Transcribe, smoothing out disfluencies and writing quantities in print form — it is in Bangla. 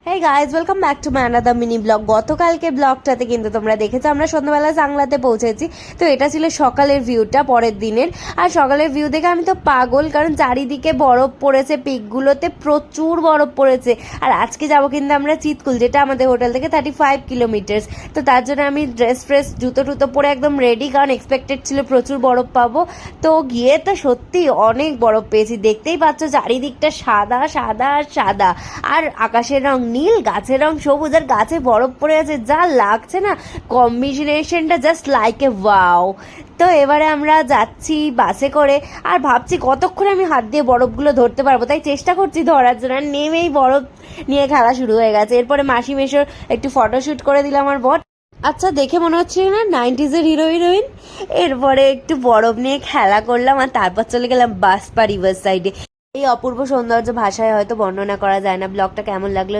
Hey guys, welcome back to my another mini blog. গতকালকে ব্লগটাতে কিন্তু তোমরা দেখেছো আমরা সন্ধ্যাবেলা চাংলাতে পৌঁছেছি। তো এটা ছিল সকালের ভিউটা পরের দিনের। আর সকালের ভিউ দেখে আমি তো পাগল, কারণ চারিদিকে বরফ পড়েছে, পিকগুলোতে প্রচুর বরফ পড়েছে। আর আজকে যাবো কিন্তু আমরা চিতকুল, যেটা আমাদের হোটেল থেকে 35 কিলোমিটার্স। তো তার জন্য আমি ড্রেস ফ্রেস জুতো টুতো পরে একদম রেডি, কারণ এক্সপেক্টেড ছিল প্রচুর বরফ পাবো। তো গিয়ে তো সত্যি অনেক বরফ পেয়েছি, দেখতেই পাচ্ছ চারিদিকটা সাদা সাদা আর সাদা। আর আকাশের রং নীল, গাছের রং সবুজ, আর গাছে বরফ পড়ে আছে, যা লাগছে না কম্বিনেশনটা, জাস্ট লাইক এ ওয়াও। তো এবারে আমরা যাচ্ছি বাসে করে, আর ভাবছি কতক্ষণ আমি হাত দিয়ে বরফগুলো ধরতে পারবো, তাই চেষ্টা করছি ধরার জন্য। আর নেমেই বরফ নিয়ে খেলা শুরু হয়ে গেছে। এরপরে মাসি মেশোর একটু ফটোশ্যুট করে দিলাম আমার বর। আচ্ছা, দেখে মনে হচ্ছিল না 90s-এর হিরো হিরোইন। এরপরে একটু বরফ নিয়ে খেলা করলাম, আর তারপর চলে গেলাম বাসপা রিভার সাইডে। এই অপূর্ব সৌন্দর্য ভাষায় হয়তো বর্ণনা করা যায় না। ব্লগটা কেমন লাগলো